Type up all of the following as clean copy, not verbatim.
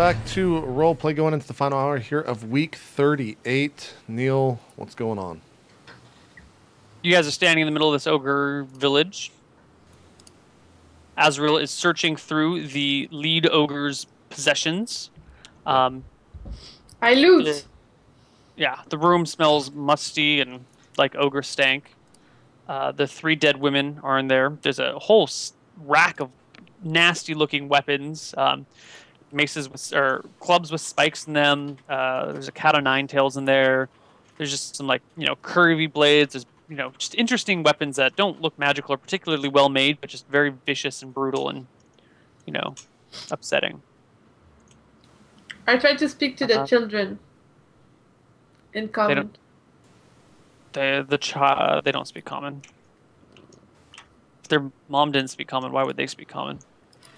back to Roleplay going into the final hour here of week 38. Neal, what's going on? You guys are standing in the middle of this ogre village. Azrael is searching through the lead ogre's possessions. I loot. The room smells musty and like ogre stank. The 3 dead women are in there. There's a whole rack of nasty-looking weapons. Maces or clubs with spikes in them. There's a cat o' nine tails in there. There's just some curvy blades. There's just interesting weapons that don't look magical or particularly well made, but just very vicious and brutal and upsetting. I tried to speak to the children in common. They don't speak common. If their mom didn't speak common, why would they speak common?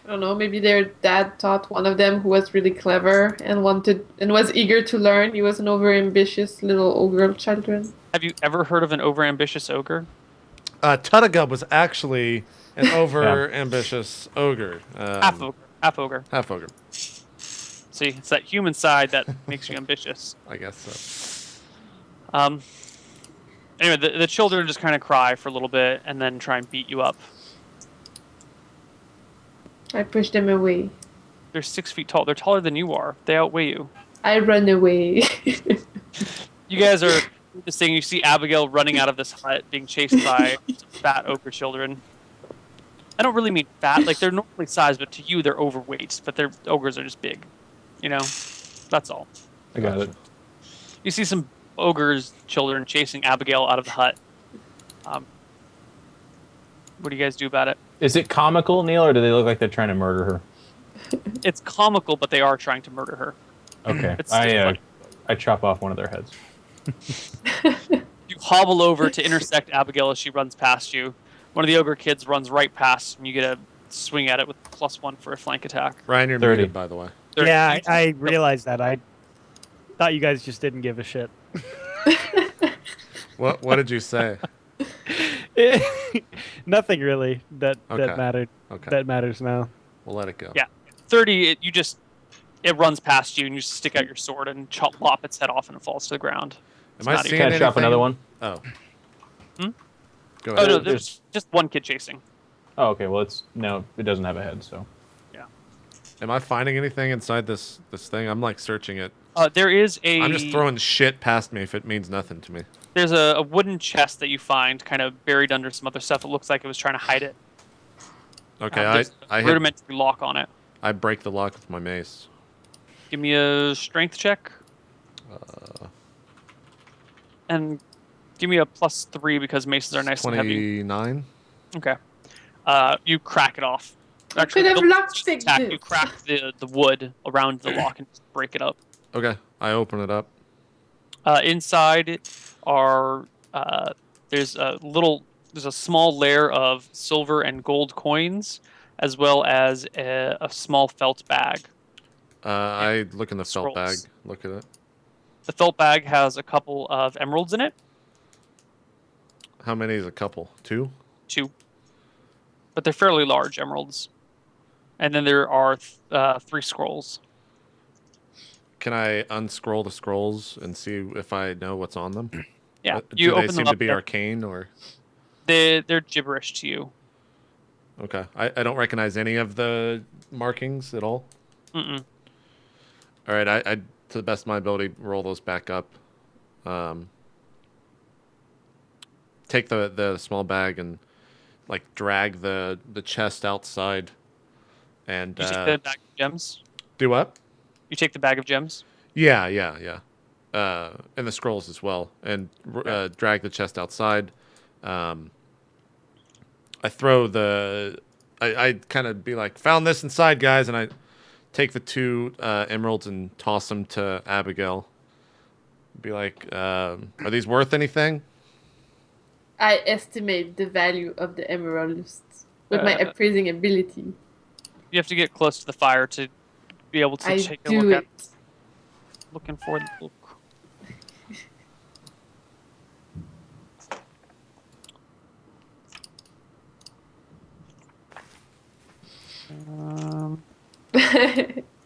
I don't know, maybe their dad taught one of them who was really clever and was eager to learn. He was an over-ambitious little ogre children. Have you ever heard of an over-ambitious ogre? Tuttigub was actually an over-ambitious ogre. Half ogre. Half ogre. See, it's that human side that makes you ambitious. I guess so. Anyway, the children just kind of cry for a little bit and then try and beat you up. I push them away. They're 6 feet tall. They're taller than you are. They outweigh you. I run away. You guys are just saying you see Abigail running out of this hut being chased by some fat ogre children. I don't really mean fat. Like, they're normally sized, but to you, they're overweight. But their ogres are just big. That's all. I got it. You see some ogres children chasing Abigail out of the hut. What do you guys do about it? Is it comical, Neal, or do they look like they're trying to murder her? It's comical, but they are trying to murder her. Okay. It's I chop off one of their heads. You hobble over to intersect Abigail as she runs past you. One of the ogre kids runs right past, and you get a swing at it with +1 for a flank attack. Ryan, you're 30. muted, by the way. 30. Yeah, I realized that. I thought you guys just didn't give a shit. What did you say? Nothing really that mattered. Okay. That matters now. We'll let it go. Yeah. 30, it runs past you, and you just stick out your sword and lop its head off, and it falls to the ground. Am I seeing Can I chop anything? another one? Oh. Hmm? Go Oh, ahead. no, there's just one kid chasing. Oh, okay. Well, it doesn't have a head, so. Yeah. Am I finding anything inside this thing? I'm like searching it. There is I'm just throwing shit past me if it means nothing to me. There's a wooden chest that you find kind of buried under some other stuff. It looks like it was trying to hide it. Okay, There's a rudimentary lock on it. I break the lock with my mace. Give me a strength check. And give me a +3 because maces are nice and heavy. 29. Okay. You crack it off. Could have lockpicked attack. this. You crack the wood around the lock and just break it up. Okay, I open it up. Inside are there's a small layer of silver and gold coins, as well as a small felt bag. I look in the felt bag. Scrolls. Look at it. The felt bag has a couple of emeralds in it. How many is a couple? 2? 2. But they're fairly large emeralds. And then there are 3 scrolls. Can I unscroll the scrolls and see if I know what's on them? Yeah. Do they seem to be arcane or? They're gibberish to you. Okay. I don't recognize any of the markings at all. Mm-mm. All right. I to the best of my ability, roll those back up. Take the small bag and drag the chest outside. And You take the bag of gems? do what? You take the bag of gems? Yeah. And the scrolls as well. And drag the chest outside. I throw I kind of be like, found this inside, guys. And I take the 2 emeralds and toss them to Abigail. Be like, are these worth anything? I estimate the value of the emeralds with my appraising ability. You have to get close to the fire to be able to take a look at it. Looking for the book.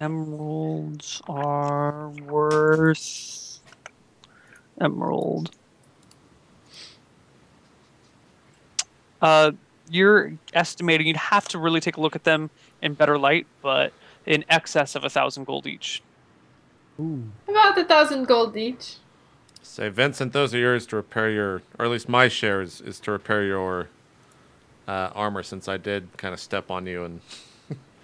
Emeralds are worth... Emerald. You're estimating, you'd have to really take a look at them in better light, but in excess of 1,000 gold each. Ooh. About 1,000 gold each. Say, Vincent, those are yours to repair your, or at least my share is to repair your armor, since I did kind of step on you, and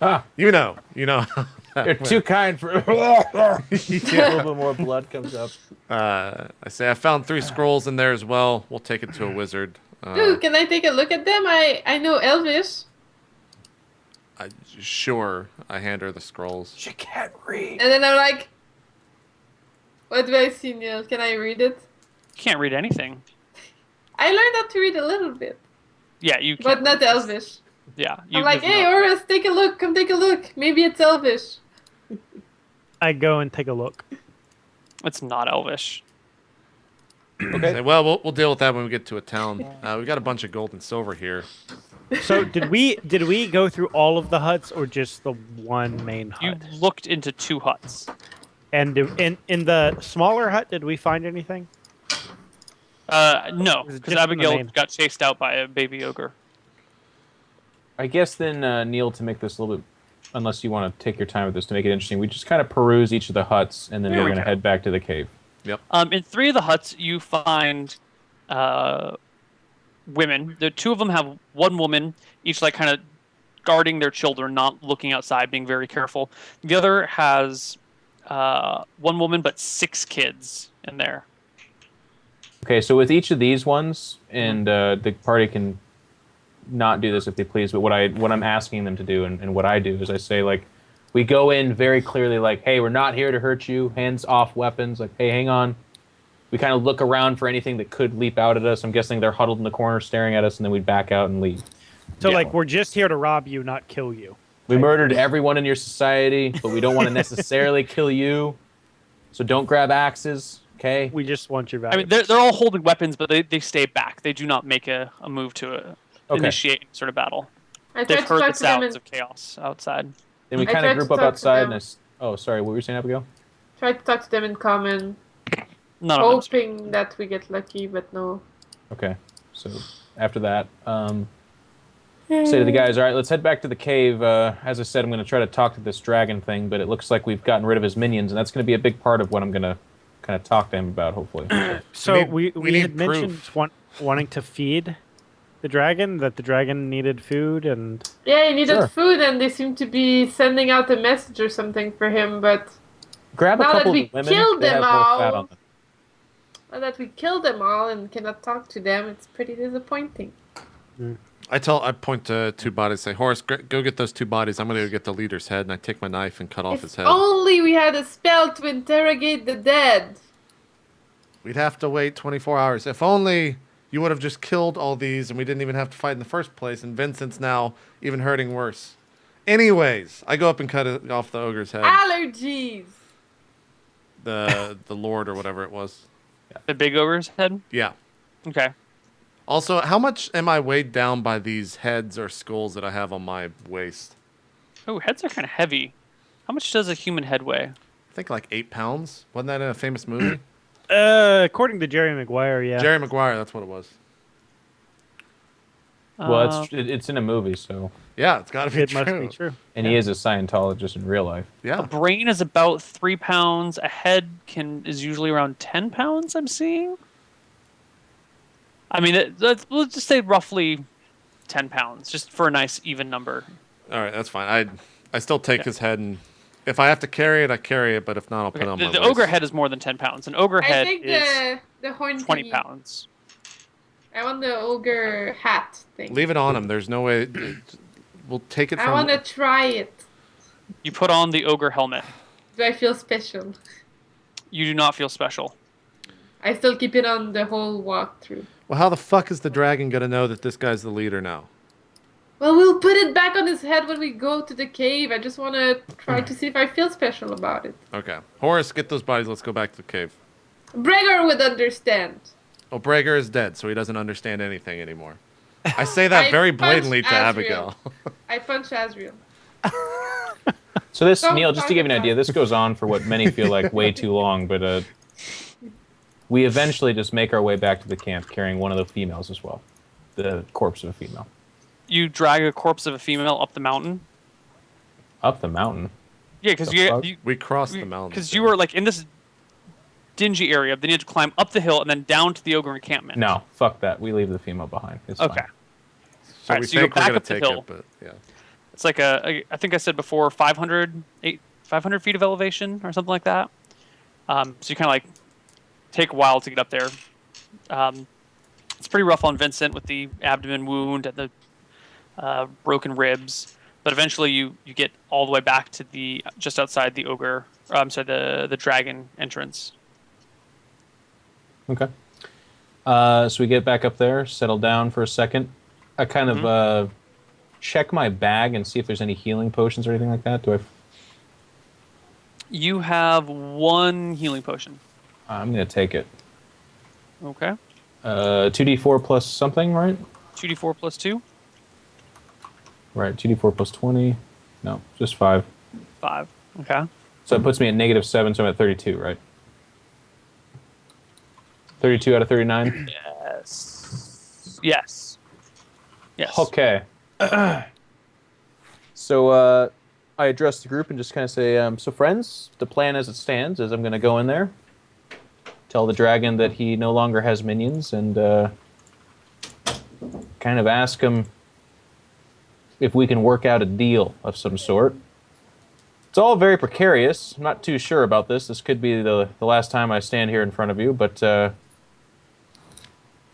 Ah, you know. you're too kind for. A little bit more blood comes up. I say I found 3 scrolls in there as well. We'll take it to a wizard. Dude, can I take a look at them? I know Elvish. Sure. I hand her the scrolls. She can't read. And then I'm like, what do I see, Neil? Can I read it? You can't read anything. I learned how to read a little bit, Yeah, you can't. but not read. Elvish. Yeah. I'm like, you've hey, not- Horus, take a look. Come take a look. Maybe it's Elvish. I go and take a look. It's not Elvish. Okay. Say, well, we'll deal with that when we get to a town. We got a bunch of gold and silver here. So did we go through all of the huts or just the one main You hut? looked into 2 huts. And in the smaller hut, did we find anything? No, Was it because just in the Abigail main? got chased out by a baby ogre. I guess then, Neil, to make this a little bit, unless you want to take your time with this to make it interesting, we just kind of peruse each of the huts, and then There we're we going to go. head back to the cave. In 3 of the huts, you find women. The 2 of them have one woman, each like kind of guarding their children, not looking outside, being very careful. The other has one woman, but 6 kids in there. Okay, so with each of these ones, and the party can not do this if they please, but what I'm asking them to do, and what I do is I say, like, we go in very clearly, like, hey, we're not here to hurt you, hands off weapons, like, hey, hang on. We kind of look around for anything that could leap out at us. I'm guessing they're huddled in the corner staring at us, and then we'd back out and leave. So Yeah. like we're just here to rob you, not kill you. We murdered everyone in your society, but we don't want to necessarily kill you. So don't grab axes, okay? We just want your I mean, valuables. they're all holding weapons, but they stay back. They do not make a move to Okay. initiate any sort of battle. I They've tried to heard the talk to them sounds and of chaos outside. Then we I kind of tried group to up talk to outside, them. and oh, sorry, what were you saying, Abigail? tried to talk to them in common, None of them. hoping that we get lucky, but no. Okay, so after that, say to the guys, all right, let's head back to the cave. As I said, I'm going to try to talk to this dragon thing, but it looks like we've gotten rid of his minions, and that's going to be a big part of what I'm going to kind of talk to him about, hopefully. So we we need had mentioned wanting to feed the dragon, that the dragon needed food, and Yeah, he needed Sure. food, and they seem to be sending out a message or something for him, but Grab a Now that couple we of the women. killed They them have more fat all. on them. now that we killed them all and cannot talk to them, it's pretty disappointing. I point to 2 bodies. Say, Horace, go get those 2 bodies. I'm gonna go get the leader's head, and I take my knife and cut off his If head. only we had a spell to interrogate the dead. We'd have to wait 24 hours. If only you would have just killed all these, and we didn't even have to fight in the first place. And Vincent's now even hurting worse. Anyways, I go up and cut off the ogre's head. Allergies. The lord or whatever it was. The big ogre's head? Yeah. Okay. Also, how much am I weighed down by these heads or skulls that I have on my waist? Oh, heads are kind of heavy. How much does a human head weigh? I think like 8 pounds. Wasn't that in a famous movie? according to Jerry Maguire, yeah. Jerry Maguire, that's what it was. Well, it's in a movie, so... Yeah, it's got to be It true. must be true. And he is a Scientologist in real life. A Yeah. brain is about 3 pounds. A head is usually around 10 pounds. I'm seeing. I mean, let's just say roughly 10 pounds, just for a nice even number. All right, that's fine. I still take his head, and if I have to carry it, I carry it. But if not, I'll put it on Okay, my the waist. ogre head is more than 10 pounds. An ogre I head think is the horn 20 thingy. pounds. I want the ogre hat thing. Leave it on him. There's no way. We'll take it I from. want to try it. You put on the ogre helmet. Do I feel special? You do not feel special. I still keep it on the whole walkthrough. Well, how the fuck is the dragon gonna know that this guy's the leader now? Well, we'll put it back on his head when we go to the cave. I just want to try to see if I feel special about it. Okay, Horace, get those bodies. Let's go back to the cave. Bregor would understand. Oh, Brager is dead, so he doesn't understand anything anymore. I say that I very punched blatantly to Asriel. Abigail. I punch Asriel. So this, So, Neil, just to give you an idea, this goes on for what many feel like way too long, but we eventually just make our way back to the camp carrying one of the females as well. The corpse of a female. You drag a corpse of a female up the mountain. Up the mountain? Yeah, because We crossed the mountain. Because you were like in this dingy area, then you had to climb up the hill and then down to the ogre encampment. No, fuck that. We leave the female behind. It's okay. fine. So All right, we so you go think we're back going up to the take hill. it, but yeah. It's like I think I said before, 500 feet of elevation or something like that. So you kind of like take a while to get up there. It's pretty rough on Vincent with the abdomen wound and the broken ribs, but eventually you get all the way back to the just outside the ogre. I'm sorry, the dragon entrance. Okay. So we get back up there, settle down for a second. I kind of check my bag and see if there's any healing potions or anything like that. Do I? You have one healing potion. I'm gonna take it. Okay. 2d4 plus something, right? 2d4 plus 2. Right. 2d4 plus 20. No, just 5. 5. Okay. So it puts me at -7, so I'm at 32, right? 32 out of 39? Yes. Yes. Yes. Okay. So I address the group and just kind of say, so friends, the plan as it stands is I'm going to go in there, tell the dragon that he no longer has minions, and kind of ask him if we can work out a deal of some sort. It's all very precarious. I'm not too sure about this. This could be the last time I stand here in front of you, but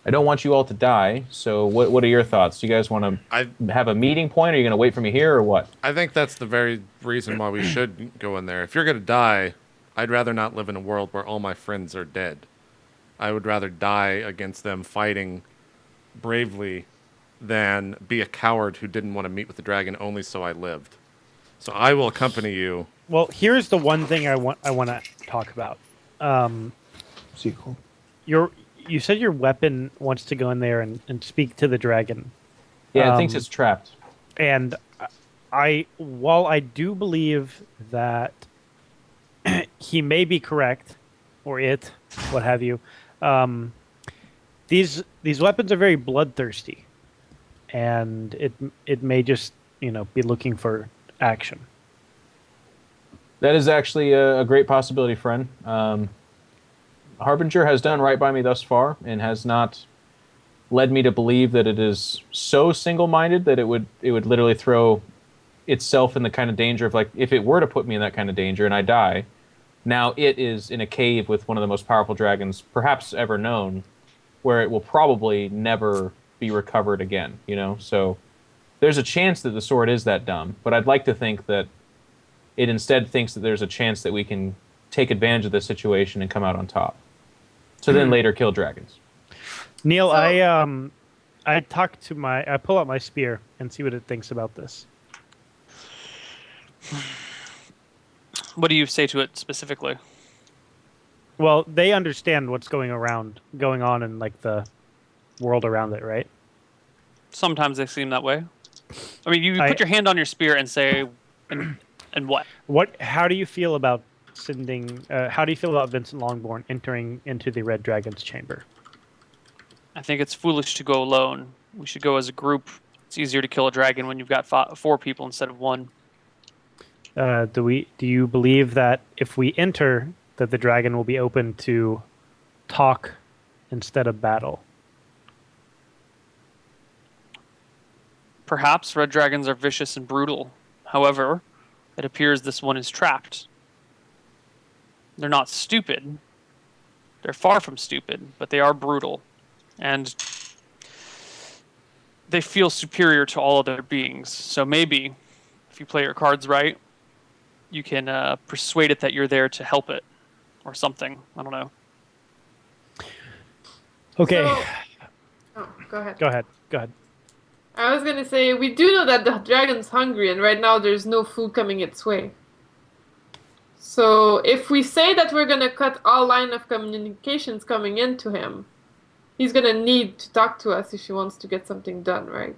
I don't want you all to die. So what are your thoughts? Do you guys want to have a meeting point? Are you going to wait for me here or what? I think that's the very reason why we should go in there. If you're going to die, I'd rather not live in a world where all my friends are dead. I would rather die against them fighting bravely than be a coward who didn't want to meet with the dragon only so I lived. So I will accompany you. Well, here's the one thing I want to talk about. Sequel. You said your weapon wants to go in there and speak to the dragon. Yeah, it thinks it's trapped. And while I do believe that he may be correct, or it, what have you, these weapons are very bloodthirsty, and it may just be looking for action. That is actually a great possibility, friend. Harbinger has done right by me thus far and has not led me to believe that it is so single-minded that it would literally throw itself in the kind of danger of, like, if it were to put me in that kind of danger and I die, now it is in a cave with one of the most powerful dragons perhaps ever known, where it will probably never be recovered again, So there's a chance that the sword is that dumb, but I'd like to think that it instead thinks that there's a chance that we can take advantage of this situation and come out on top. So then later kill dragons. Neil, I pull out my spear and see what it thinks about this. What do you say to it specifically? Well, they understand what's going on in like the world around it, right? Sometimes they seem that way. I mean, you put your hand on your spear and say, and what? How do you feel about how do you feel about Vincent Longbourn entering into the Red Dragon's chamber? I think it's foolish to go alone. We should go as a group. It's easier to kill a dragon when you've got 4 people instead of 1. Do you believe that if we enter, that the dragon will be open to talk instead of battle? Perhaps red dragons are vicious and brutal. However, it appears this one is trapped. They're not stupid. They're far from stupid, but they are brutal. And they feel superior to all other beings. So maybe, if you play your cards right, you can persuade it that you're there to help it. Or something. I don't know. Okay. Go ahead. Go ahead. I was gonna say, we do know that the dragon's hungry, and right now there's no food coming its way. So if we say that we're gonna cut all line of communications coming into him, he's gonna need to talk to us if he wants to get something done, right?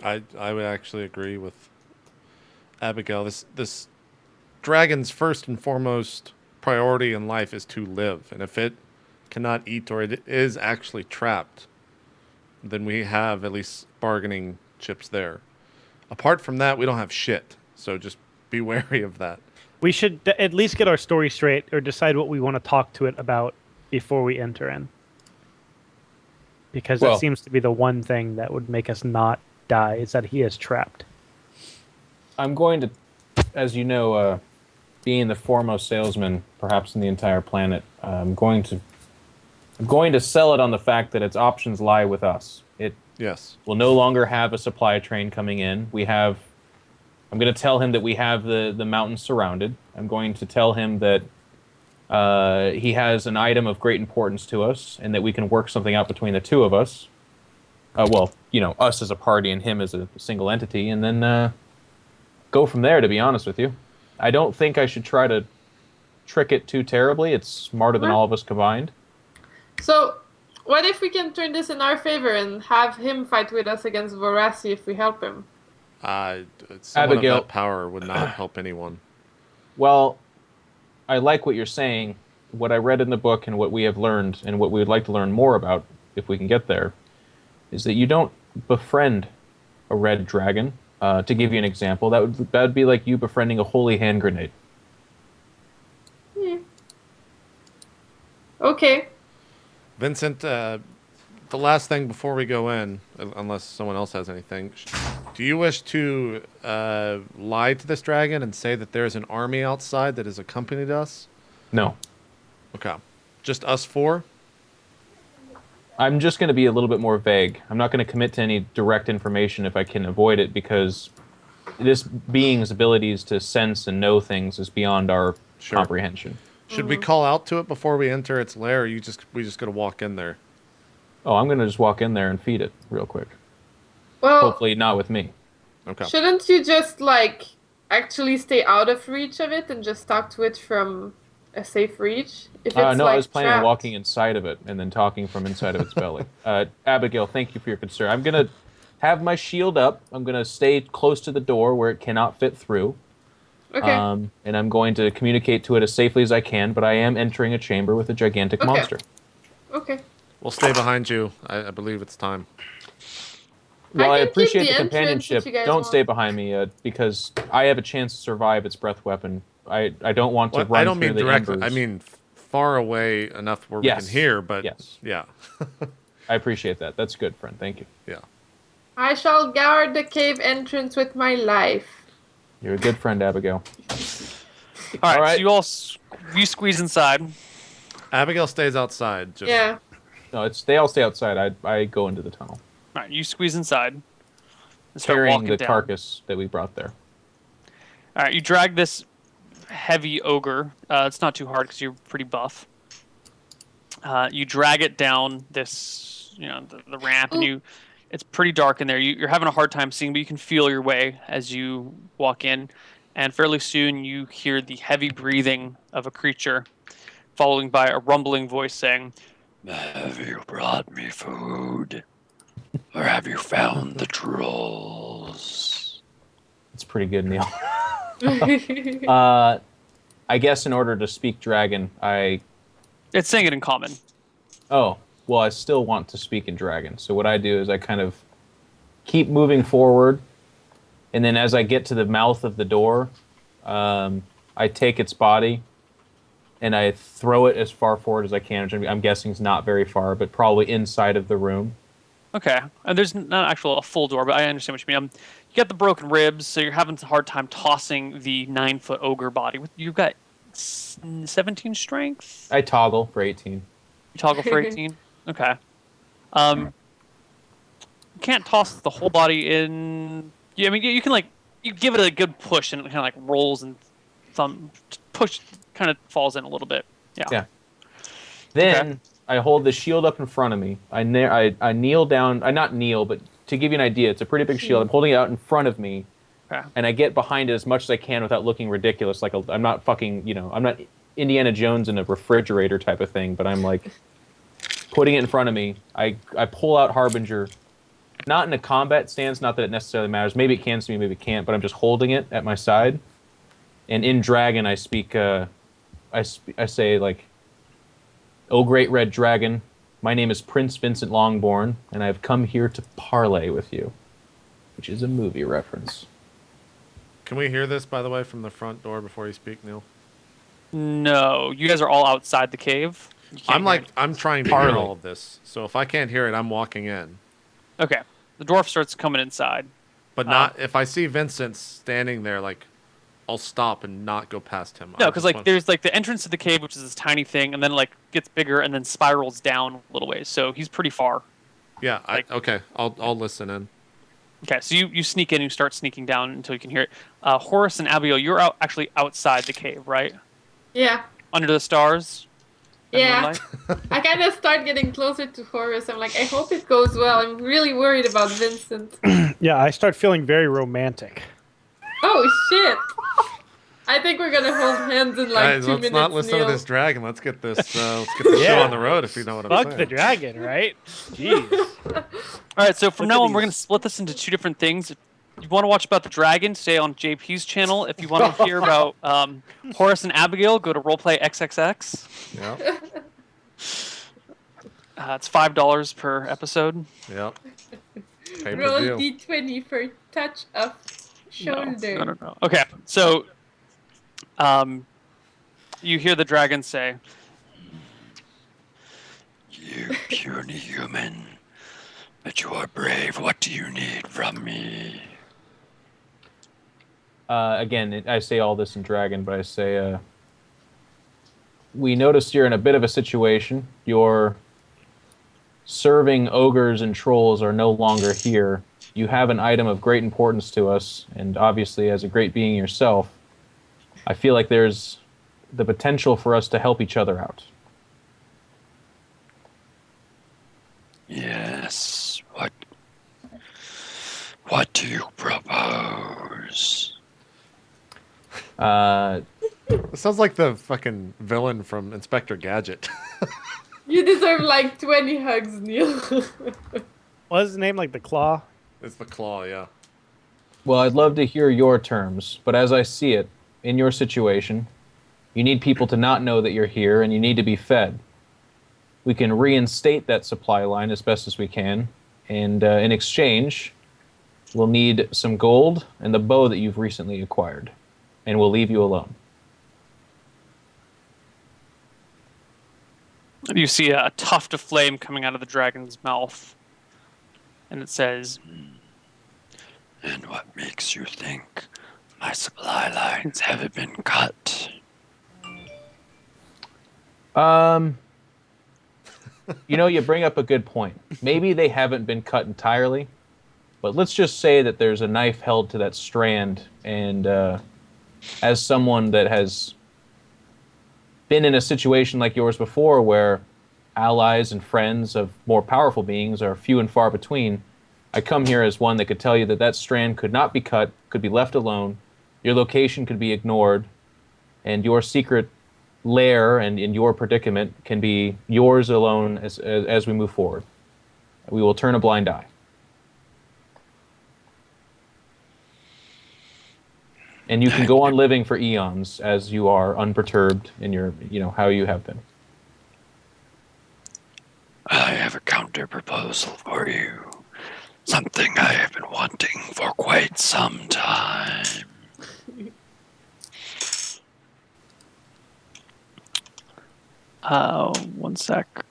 I would actually agree with Abigail, this dragon's first and foremost priority in life is to live, and if it cannot eat or it is actually trapped, then we have at least bargaining chips there. Apart from that, we don't have shit. So just be wary of that. We should at least get our story straight or decide what we want to talk to it about before we enter in. Because that seems to be the one thing that would make us not die, is that he is trapped. I'm going to, as you know, being the foremost salesman, perhaps in the entire planet, I'm going to sell it on the fact that its options lie with us. It will no longer have a supply train coming in. I'm going to tell him that we have the mountains surrounded. I'm going to tell him that he has an item of great importance to us and that we can work something out between the two of us. Us as a party and him as a single entity, and then go from there, to be honest with you. I don't think I should try to trick it too terribly. It's smarter than all of us combined. So, what if we can turn this in our favor and have him fight with us against Vorasi if we help him? Someone of that power would not help anyone. Well, I like what you're saying. What I read in the book and what we have learned and what we would like to learn more about, if we can get there, is that you don't befriend a red dragon. To give you an example, that would be like you befriending a holy hand grenade. Okay. Vincent, the last thing before we go in, unless someone else has anything, do you wish to lie to this dragon and say that there is an army outside that has accompanied us? No. Okay. Just us four? I'm just going to be a little bit more vague. I'm not going to commit to any direct information if I can avoid it, because this being's abilities to sense and know things is beyond our comprehension. Should we call out to it before we enter its lair, or we just going to walk in there? Oh, I'm going to just walk in there and feed it real quick. Well, hopefully not with me. Okay. Shouldn't you just, actually stay out of reach of it and just talk to it from a safe reach? If it's, no, I was planning on walking inside of it and then talking from inside of its belly. Abigail, thank you for your concern. I'm going to have my shield up. I'm going to stay close to the door where it cannot fit through. Okay. And I'm going to communicate to it as safely as I can, but I am entering a chamber with a gigantic monster. Okay. We'll stay behind you. I believe it's time. Well, I appreciate the companionship. Don't stay behind me, because I have a chance to survive its breath weapon. I don't want to run through the directly. embers. I mean far away enough where we can hear, but yeah. I appreciate that. That's good, friend. Thank you. Yeah. I shall guard the cave entrance with my life. You're a good friend, Abigail. All right. So you squeeze inside. Abigail stays outside. Yeah. No, they all stay outside. I go into the tunnel. All right, you squeeze inside and start carrying walking the down. Carcass that we brought there. All right, you drag this heavy ogre. It's not too hard because you're pretty buff. You drag it down this, the ramp, and it's pretty dark in there. You're having a hard time seeing, but you can feel your way as you walk in. And fairly soon, you hear the heavy breathing of a creature, followed by a rumbling voice saying, "Have you brought me food? Or have you found the trolls?" It's pretty good, Neil. I guess in order to speak dragon, It's saying it in common. Oh, well, I still want to speak in dragon. So what I do is I kind of keep moving forward, and then as I get to the mouth of the door, I take its body, and I throw it as far forward as I can, which I'm guessing is not very far, but probably inside of the room. Okay, and there's not a full door, but I understand what you mean. You got the broken ribs, so you're having a hard time tossing the 9-foot ogre body. You've got 17 strength? I toggle for 18. You toggle for 18? Okay. You can't toss the whole body in. Yeah, I mean, you can you give it a good push and it kind of rolls and push kind of falls in a little bit. Yeah. Then I hold the shield up in front of me. I kneel down. I not kneel, but to give you an idea, it's a pretty big shield. I'm holding it out in front of me, and I get behind it as much as I can without looking ridiculous. I'm not fucking, I'm not Indiana Jones in a refrigerator type of thing, but I'm putting it in front of me. I pull out Harbinger, not in a combat stance, not that it necessarily matters. Maybe it can see me, maybe it can't, but I'm just holding it at my side. And in Dragon, I speak, I say, like, "O great red dragon, my name is Prince Vincent Longbourn, and I have come here to parley with you," which is a movie reference. Can we hear this, by the way, from the front door before you speak, Neil? No, you guys are all outside the cave. I'm trying to hear all of this. So if I can't hear it, I'm walking in. Okay. The dwarf starts coming inside. But not if I see Vincent standing there, like, I'll stop and not go past him. No, because like there's like the entrance to the cave, which is this tiny thing, and then like gets bigger and then spirals down a little ways. So he's pretty far. Yeah. Okay. I'll listen in. Okay, so you sneak in, you start sneaking down until you can hear it. Horace and Abigail, you're actually outside the cave, right? Yeah. Under the stars. Yeah. I kind of start getting closer to Horace. I'm like, I hope it goes well. I'm really worried about Vincent. Yeah, I start feeling very romantic. Oh shit! I think we're gonna hold hands in like Guys, 2 minutes. let's not listen Neil. to this dragon. Let's get this. Let's get the show on the road. If you know what I'm saying. Fuck the dragon, right? Jeez. All right, so from now on, we're going to split this into 2 different things. If you want to watch about the dragon, stay on JP's channel. If you want to hear about Horace and Abigail, go to RollPlay XXX. Yeah. It's $5 per episode. Yep. Roll D20 for touch of shoulder. No. Okay, so you hear the dragon say, "You puny human, but you are brave. What do you need from me?" Again, I say all this in Dragon, but I say, we noticed you're in a bit of a situation. Your serving ogres and trolls are no longer here. You have an item of great importance to us, and obviously, as a great being yourself, I feel like there's the potential for us to help each other out. Yes. What do you propose? It sounds like the fucking villain from Inspector Gadget. You deserve like 20 hugs, Neil. What is his name? Like the Claw? It's the claw, yeah. Well, I'd love to hear your terms, but as I see it, in your situation, you need people to not know that you're here, and you need to be fed. We can reinstate that supply line as best as we can, and in exchange, we'll need some gold and the bow that you've recently acquired, and we'll leave you alone. You see a tuft of flame coming out of the dragon's mouth, and it says, "And what makes you think my supply lines haven't been cut?" You know, you bring up a good point. Maybe they haven't been cut entirely, but let's just say that there's a knife held to that strand, and as someone that has been in a situation like yours before where allies and friends of more powerful beings are few and far between, I come here as one that could tell you that that strand could not be cut, could be left alone, your location could be ignored, and your secret lair and in your predicament can be yours alone as we move forward. We will turn a blind eye. And you can go on living for eons as you are unperturbed in your, how you have been. I have a counter proposal for you. Something I have been wanting for quite some time. One sec.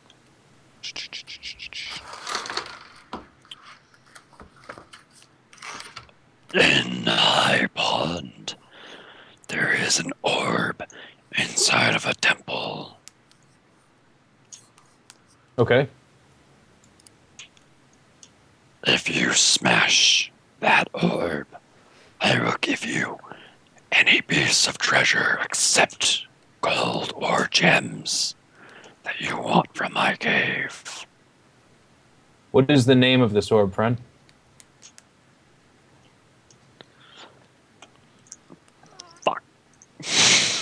In the high pond, there is an orb inside of a temple. Okay. If you smash that orb, I will give you any piece of treasure except gold or gems that you want from my cave. What is the name of this orb, friend? Fuck.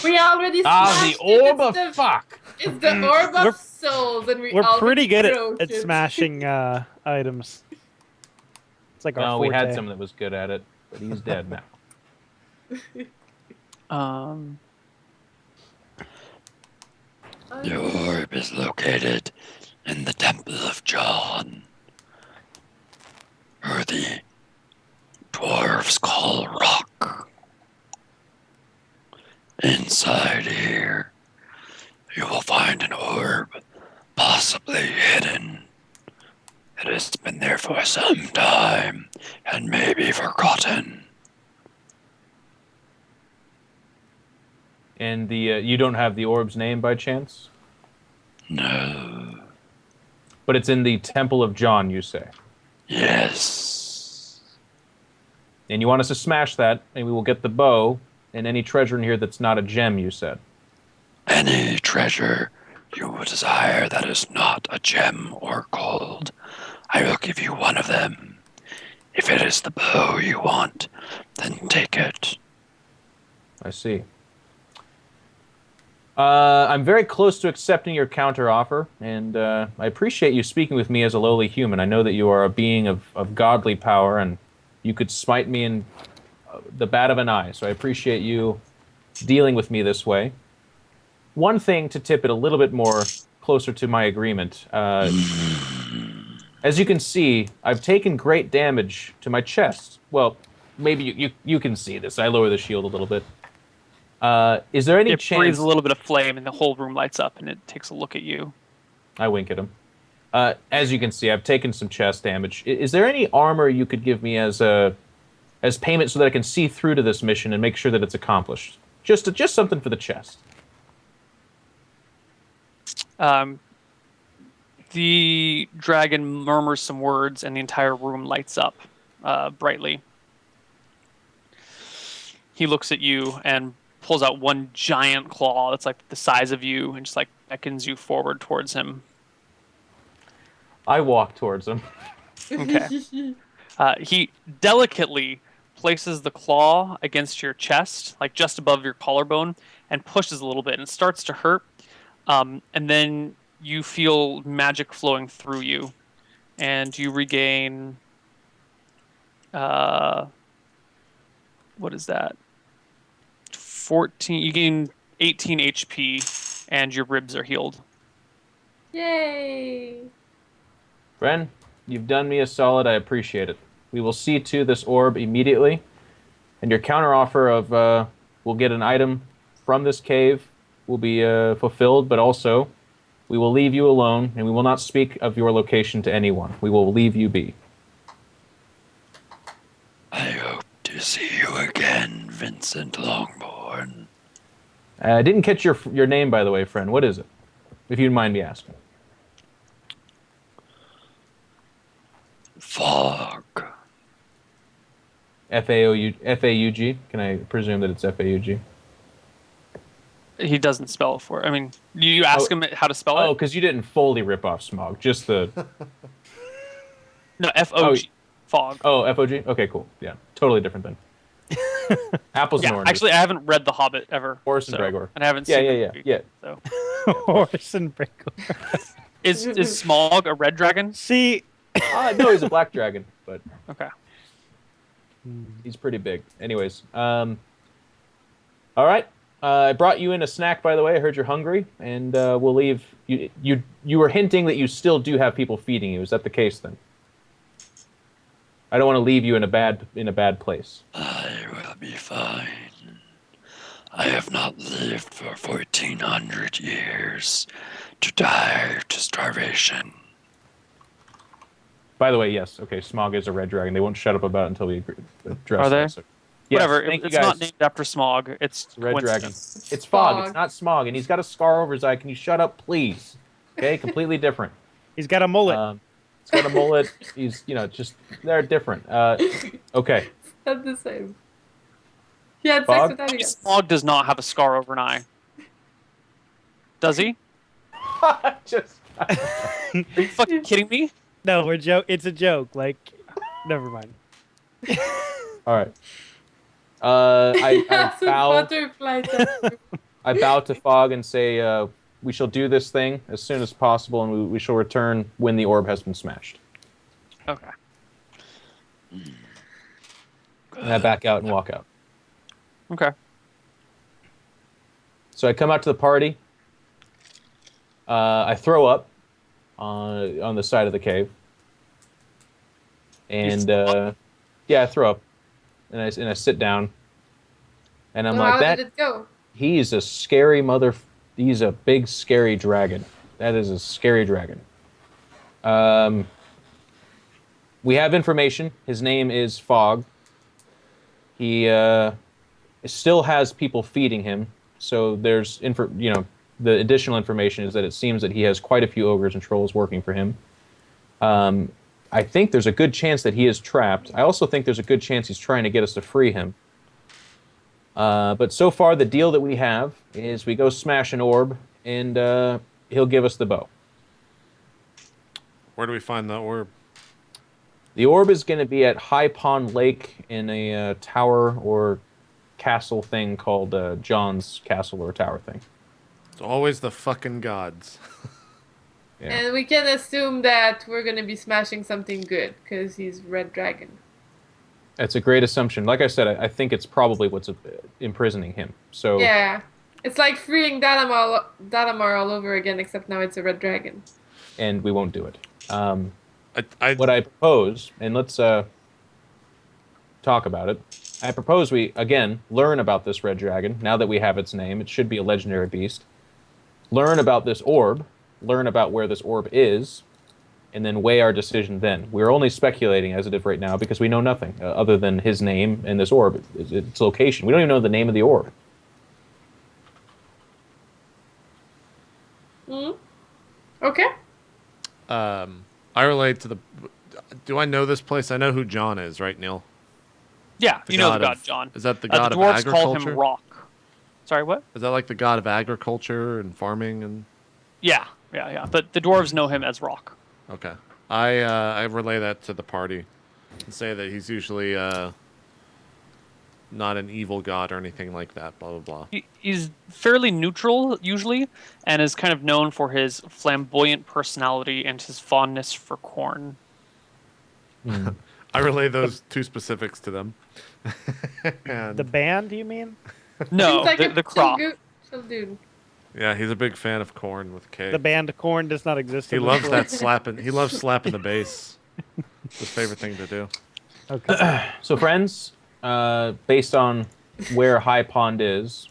We already the smashed orb it. of fuck. It's the orb of souls, and We're pretty good broke at it. smashing items. It's like our Well, we had forte. someone that was good at it, but he's dead now. The orb is located in the Temple of John, or the dwarves call Rock. Inside here, you will find an orb, possibly hidden. It has been there for some time, and may be forgotten. And you don't have the orb's name by chance? No. But it's in the Temple of John, you say? Yes. And you want us to smash that, and we will get the bow and any treasure in here that's not a gem, you said. Any treasure you would desire that is not a gem or gold, I will give you one of them. If it is the bow you want, then take it. I see. I'm very close to accepting your counteroffer, and I appreciate you speaking with me as a lowly human. I know that you are a being of godly power, and you could smite me in the bat of an eye, so I appreciate you dealing with me this way. One thing to tip it a little bit more closer to my agreement. As you can see, I've taken great damage to my chest. Well, maybe you can see this. I lower the shield a little bit. Is there any It chance... breathes a little bit of flame, and the whole room lights up, and it takes a look at you. I wink at him. As you can see, I've taken some chest damage. Is there any armor you could give me as payment so that I can see through to this mission and make sure that it's accomplished? Just something for the chest. The dragon murmurs some words, and the entire room lights up brightly. He looks at you and pulls out one giant claw that's like the size of you, and just like beckons you forward towards him. I walk towards him. Okay. He delicately places the claw against your chest, like just above your collarbone, and pushes a little bit, and it starts to hurt. And then you feel magic flowing through you, and you regain... what is that? 14. You gain 18 HP, and your ribs are healed. Yay! Ren, you've done me a solid. I appreciate it. We will see to this orb immediately, and your counteroffer of we'll get an item from this cave will be fulfilled, but also we will leave you alone, and we will not speak of your location to anyone. We will leave you be. I hope to see you again, Vincent Longborn. I didn't catch your name, by the way, friend. What is it? If you'd mind me asking. Fog. F-A-U-G? Can I presume that it's F-A-U-G? He doesn't spell it for it. I mean, you ask him how to spell Oh, it? because you didn't fully rip off Smog. Just the... No, F-O-G. Fog. Oh, F-O-G? Okay, cool. Yeah, totally different then. Apples and Yeah, oranges. actually, I haven't read The Hobbit ever. Horse and Gregor. And I haven't Yeah, seen yeah, the yeah, movie, yeah. So. Horse and Brickle. Is Smaug a red dragon? See, No, he's a black dragon, but Okay. he's pretty big. Anyways, all right. I brought you in a snack, by the way. I heard you're hungry, and we'll leave. You were hinting that you still do have people feeding you. Is that the case then? I don't want to leave you in a bad place. I will be fine. I have not lived for 1400 years to die to starvation. By the way, yes. Okay, Smog is a red dragon. They won't shut up about it until we address Are they? that. So, yes, Whatever. Thank you It's guys. not named after Smaug. It's Red dragon. coincidence. It's Fog. Fog. It's not Smog, and he's got a scar over his eye. Can you shut up, please? Okay, completely different. he's got a mullet. He's got a mullet. He's, just they're different. Okay. Not the same. He had Fog? sex with Abigail. Smaug does not have a scar over an eye. Does he? Just Are you fucking kidding me? No, we're it's a joke. Like, never mind. all right. I That's a bow. butterfly tattoo. I bow to Fog and say, we shall do this thing as soon as possible, and we shall return when the orb has been smashed. Okay. And I back out and walk out. Okay. So I come out to the party. I throw up on the side of the cave. And yeah, I throw up. And I sit down. And I'm So like, how that. did it go? He's a scary He's a big, scary dragon. That is a scary dragon. We have information. His name is Fog. He still has people feeding him. So there's the additional information is that it seems that he has quite a few ogres and trolls working for him. I think there's a good chance that he is trapped. I also think there's a good chance he's trying to get us to free him. But so far, the deal that we have is we go smash an orb, and he'll give us the bow. Where do we find the orb? The orb is going to be at High Pond Lake in a tower or castle thing called John's Castle or Tower thing. It's always the fucking gods. Yeah. And we can assume that we're gonna be smashing something good because he's Red Dragon. That's a great assumption. Like I said, I think it's probably what's imprisoning him. So Yeah, it's like freeing Dalamar all over again, except now it's a Red Dragon. And we won't do it. What What I propose, and let's talk about it. I propose we, again, learn about this red dragon. Now that we have its name, it should be a legendary beast. Learn about this orb. Learn about where this orb is. And then weigh our decision then. We're only speculating as it is right now because we know nothing other than his name and this orb, its location. We don't even know the name of the orb. Okay. I relate to the. Do I know this place? I know who John is, right, Neil? Yeah, The you know the god god of- John. Is that the god the of dwarves call agriculture? him Rock. Sorry, what? Is that like the god of agriculture and farming and? Yeah. But the dwarves know him as Rock. Okay, I relay that to the party, and say that he's usually not an evil god or anything like that. Blah blah blah. He's fairly neutral usually, and is kind of known for his flamboyant personality and his fondness for corn. I relay those two specifics to them. And The band, you mean? No, Seems like a the crop. chill dude. yeah, he's a big fan of corn with K. The band Corn does not exist. He in this loves world. that slapping. He loves slapping the bass. It's his favorite thing to do. Okay. So, friends, based on where High Pond is,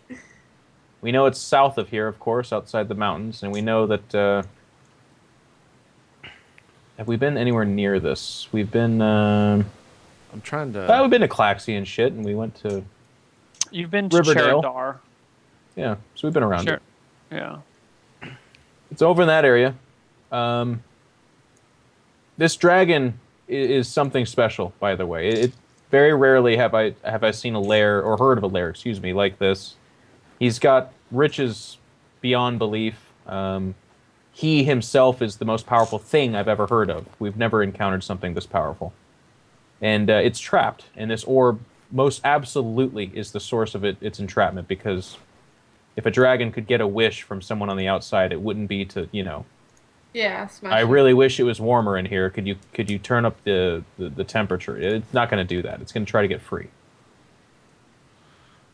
we know it's south of here, of course, outside the mountains, and we know that. Have we been anywhere near this? We've been. I'm trying to. We've been to Claxie and shit, and we went to. You've been to Riverdale. Cheradar. Yeah, so we've been around it. Yeah. It's over in that area. This dragon is something special, by the way. It very rarely have I seen a lair or heard of a lair, excuse me, like this. He's got riches beyond belief. He himself is the most powerful thing I've ever heard of. We've never encountered something this powerful, and it's trapped. And this orb most absolutely is the source of its entrapment because. If a dragon could get a wish from someone on the outside, it wouldn't be to, Yeah, smash. I it. really wish it was warmer in here. Could you turn up the temperature? It's not going to do that. It's going to try to get free.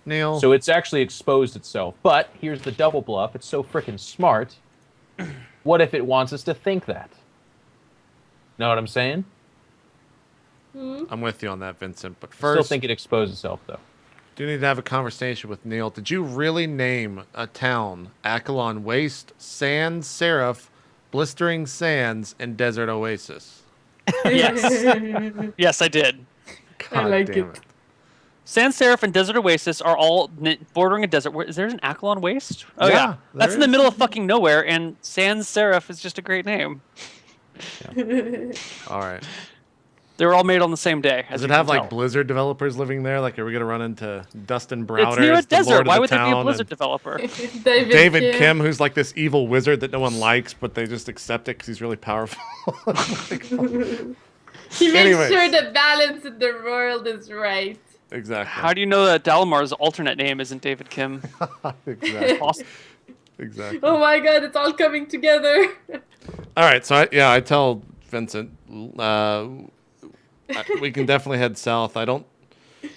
Neil. So it's actually exposed itself. But here's the double bluff. It's so freaking smart. What if it wants us to think that? Know what I'm saying? I'm with you on that, Vincent. But Still first, think it exposed itself, though. do need to have a conversation with Neil. Did you really name a town Akalon Waste, Sans Seraph, Blistering Sands, and Desert Oasis? Yes. Yes, I did. God like damn it. Sans Seraph and Desert Oasis are all bordering a desert. Is there an Akalon Waste? Oh Yeah, yeah, that's there in the is. middle of fucking nowhere, and Sans Seraph is just a great name. All right. They were all made on the same day. As Does it you have can like tell. Blizzard developers living there? Like, are we gonna run into Dustin Browder? It's near a as the desert. lord of Why the would there be a town, Blizzard and developer? David Kim, who's like this evil wizard that no one likes, but they just accept it because he's really powerful. He makes Anyways. sure the balance in the world is right. Exactly. How do you know that Dalamar's alternate name isn't David Kim? Exactly. Awesome. Exactly. Oh my god, it's all coming together. All right. So I tell Vincent, we can definitely head south. I don't.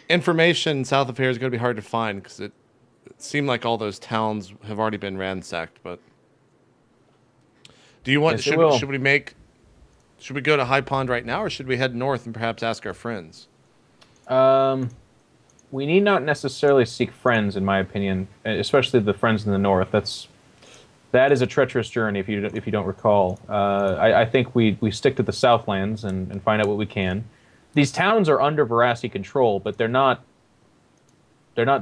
Information south of here is going to be hard to find because it seemed like all those towns have already been ransacked. But do you want? Yes, it will. Should we make? Should we go to High Pond right now, or should we head north and perhaps ask our friends? We need not necessarily seek friends, in my opinion, especially the friends in the north. That is a treacherous journey, if you don't recall. I think we stick to the Southlands and find out what we can. These towns are under Verasi control, but they're not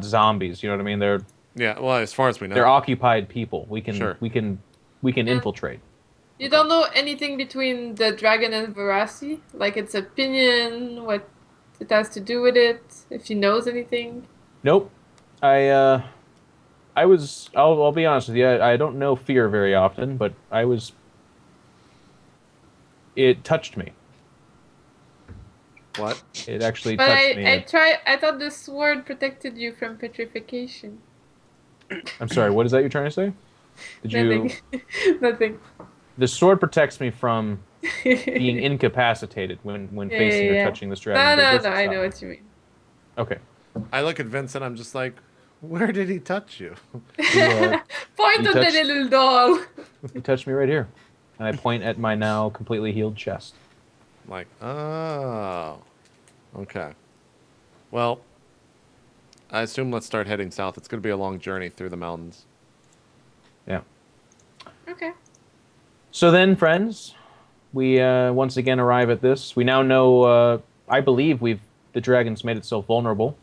zombies. You know what I mean? Yeah. Well, as far as we know, they're occupied people. We can Sure. we can infiltrate. You don't know anything between the dragon and Verasi? Like its opinion, what it has to do with it, if he knows anything? Nope. I'll be honest with you. I don't know fear very often, but it touched me. what? It actually But touched me. I thought the sword protected you from petrification. I'm sorry. What is that you're trying to say? Did you? Nothing. Nothing. The sword protects me from being incapacitated when facing or touching this dragon. No, but it no, doesn't I stop know me. what you mean. Okay. I look at Vincent. I'm just like, where did he touch you? Point you at the touched- little doll. He touched me right here, and I point at my now completely healed chest. I'm like, oh, okay. Well, I assume let's start heading south. It's going to be a long journey through the mountains. Yeah. Okay. So then, friends, we once again arrive at this. We now know. I believe the dragon's made itself vulnerable.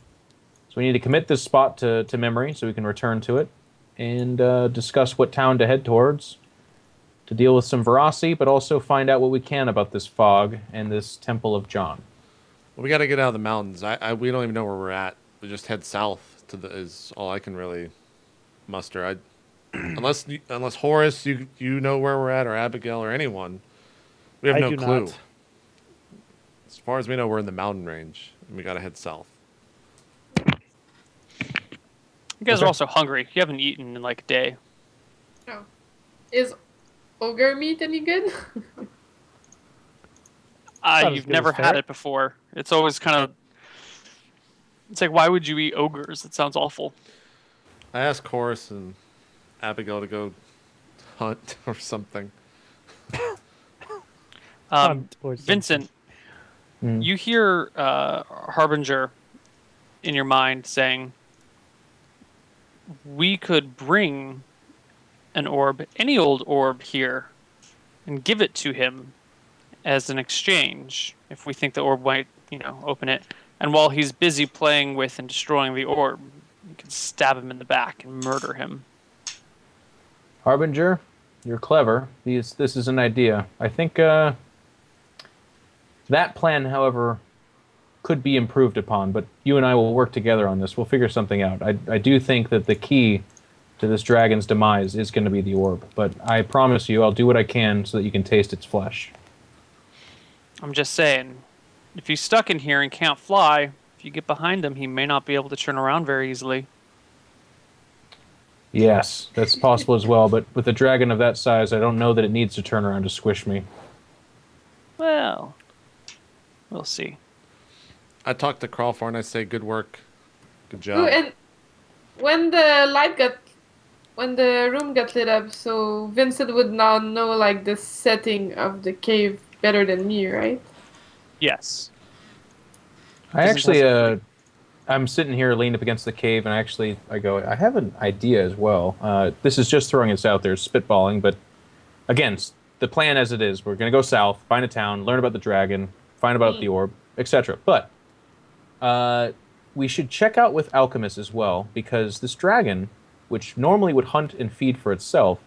So we need to commit this spot to memory so we can return to it and discuss what town to head towards to deal with some Verasi, but also find out what we can about this fog and this Temple of John. Well, we got to get out of the mountains. We don't even know where we're at. We just head south is all I can really muster. Unless Horace, you know where we're at, or Abigail, or anyone, we have I no do clue. not. As far as we know, we're in the mountain range, and we got to head south. You guys are also hungry. You haven't eaten in like a day. Oh. Is ogre meat any good? Not as You've good never as had ferret. it before. It's always kind of. It's like, why would you eat ogres? It sounds awful. I asked Horace and Abigail to go hunt or something. Hunt or something. Vincent, Hmm. you hear Harbinger in your mind saying, we could bring an orb, any old orb here, and give it to him as an exchange if we think the orb might, open it. And while he's busy playing with and destroying the orb, you can stab him in the back and murder him. Harbinger, you're clever. This is an idea. I think that plan, however, could be improved upon, but you and I will work together on this. We'll figure something out. I do think that the key to this dragon's demise is going to be the orb, but I promise you I'll do what I can so that you can taste its flesh. I'm just saying, if he's stuck in here and can't fly, if you get behind him, he may not be able to turn around very easily. Yes, that's possible as well, but with a dragon of that size, I don't know that it needs to turn around to squish me. Well, we'll see. I talked to Crawford and I say, good work. Good Ooh, job. and when the room got lit up, so Vincent would now know like the setting of the cave better than me, right? Yes. I actually, I'm sitting here leaned up against the cave, and I have an idea as well. This is just throwing this out there, spitballing, but again, the plan as it is, we're going to go south, find a town, learn about the dragon, find about the orb, etc. But we should check out with alchemists as well, because this dragon, which normally would hunt and feed for itself,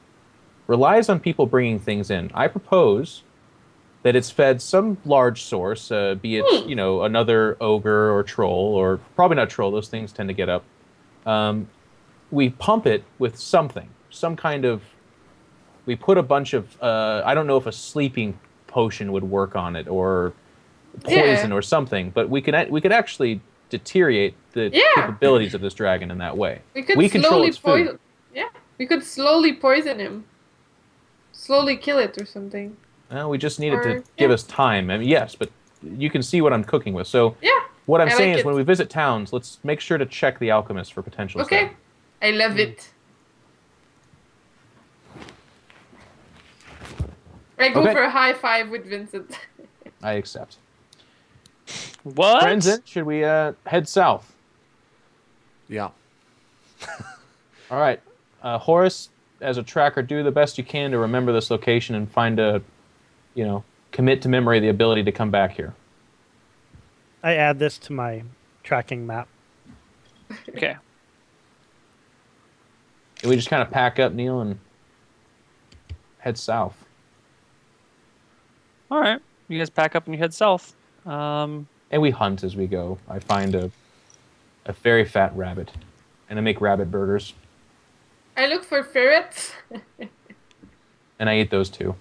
relies on people bringing things in. I propose that it's fed some large source, be it another ogre or troll, or probably not troll. Those things tend to get up. We pump it with something, some kind of. We put a bunch of. I don't know if a sleeping potion would work on it, or poison or something. But we could actually deteriorate the capabilities of this dragon in that way. We control slowly its food. we could slowly poison him, slowly kill it or something. Well, we just needed Or- to give us time. I mean, yes, but you can see what I'm cooking with. So Yeah. what I'm I saying like is it. when we visit towns, let's make sure to check the alchemist for potential. Okay. stuff. I love it. I go Okay. for a high five with Vincent. I accept. What? Friends, should we head south? Yeah. All right. Horace, as a tracker, do the best you can to remember this location and find commit to memory the ability to come back here. I add this to my tracking map. Okay. And we just kind of pack up, Neil, and head south. All right. You guys pack up and you head south. And we hunt as we go. I find a very fat rabbit, and I make rabbit burgers, I look for ferrets, and I eat those too.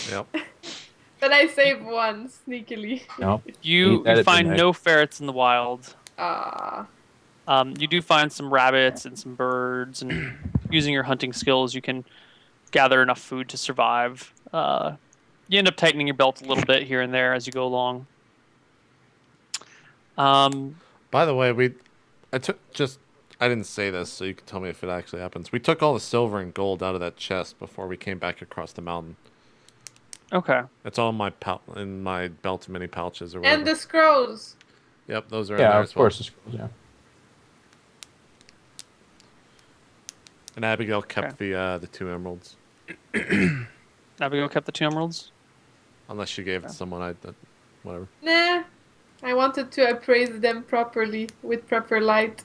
Yep. but I save one sneakily. No, You Eat that at find midnight. no ferrets in the wild. Ah. You do find some rabbits and some birds, and using your hunting skills, you can gather enough food to survive. You end up tightening your belt a little bit here and there as you go along. By the way, I didn't say this, so you can tell me if it actually happens. We took all the silver and gold out of that chest before we came back across the mountain. Okay. It's all in my belt mini pouches or whatever. And the scrolls. Yep, those are in yeah, there of as well. course. Yeah. And Abigail kept the 2 emeralds. Abigail kept the 2 emeralds. Unless she gave it to someone, whatever. Nah. I wanted to appraise them properly with proper light.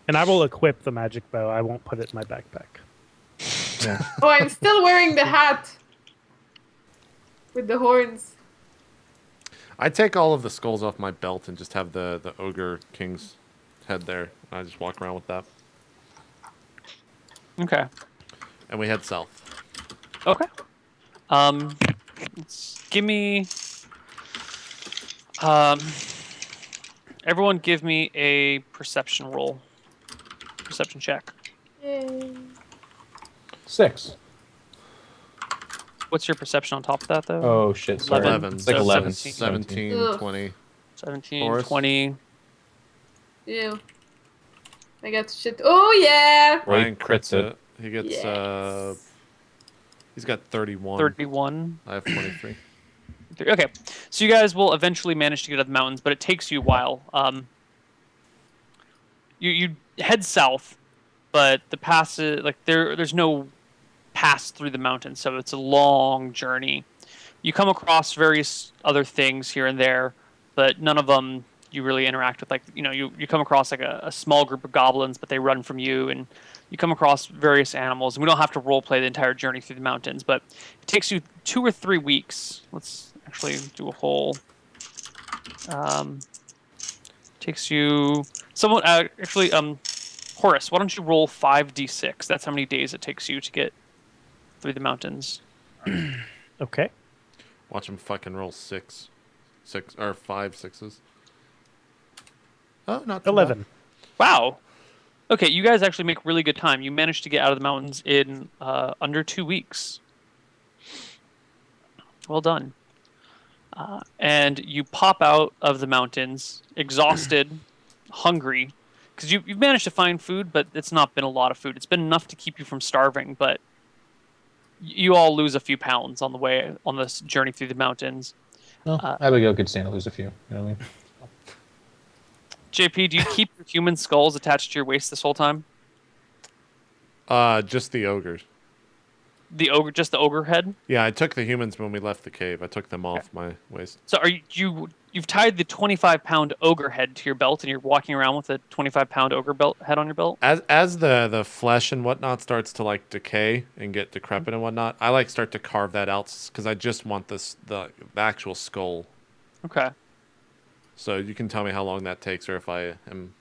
And I will equip the magic bow. I won't put it in my backpack. Yeah. Oh, I'm still wearing the hat with the horns. I take all of the skulls off my belt and just have the ogre king's head there. I just walk around with that. Okay. And we head south. Okay. Give me. Everyone, give me a perception roll. Perception check. Yay. 6. What's your perception on top of that, though? Oh shit! Sorry. 11. It's like 11. 17, Ugh. 20. 17, Horace? 20. Ew. I got shit. Oh, yeah. Ryan crits crits it. He gets Yes. he's got 31. 31. I have 23. Okay, so you guys will eventually manage to get out of the mountains, but it takes you a while. You head south, but the pass is, there's no pass through the mountains, so it's a long journey. You come across various other things here and there, but none of them you really interact with. You come across a small group of goblins, but they run from you, and you come across various animals. And we don't have to role play the entire journey through the mountains, but it takes you 2 or 3 weeks. Let's actually do a whole. Takes you somewhat Horace, why don't you roll 5d6? That's how many days it takes you to get through the mountains. Okay. Watch him fucking roll 6 or 5 6s. Oh, not too 11. Wow. Okay, you guys actually make really good time. You managed to get out of the mountains in under 2 weeks. Well done. And you pop out of the mountains, exhausted, hungry, because you've managed to find food, but it's not been a lot of food. It's been enough to keep you from starving, but you all lose a few pounds on the way on this journey through the mountains. Well, Abigail could stand to lose a few. You know what I mean? JP, do you keep your human skulls attached to your waist this whole time? Just the ogres. Just the ogre head? Yeah, I took the humans when we left the cave. I took them off my waist. So are you've tied the 25-pound ogre head to your belt, and you're walking around with a 25-pound ogre head on your belt? As the flesh and whatnot starts to decay and get decrepit and whatnot, I start to carve that out because I just want the actual skull. Okay. So you can tell me how long that takes, or if I am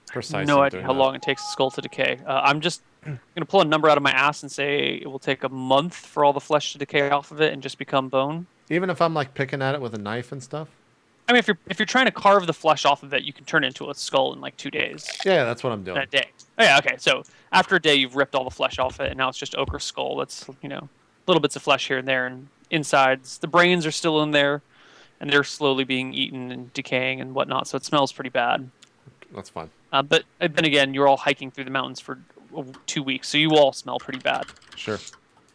precise. No in idea doing how that. long it takes the skull to decay. I'm just going to pull a number out of my ass and say it will take a month for all the flesh to decay off of it and just become bone. Even if I'm picking at it with a knife and stuff. I mean, if you're trying to carve the flesh off of it, you can turn it into a skull in 2 days. Yeah, that's what I'm doing. In a day. Oh, yeah, okay. So after a day, you've ripped all the flesh off it, and now it's just ogre skull. That's a little bits of flesh here and there, and insides. The brains are still in there, and they're slowly being eaten and decaying and whatnot. So it smells pretty bad. That's fine. But then again, you're all hiking through the mountains for 2 weeks, so you all smell pretty bad. Sure.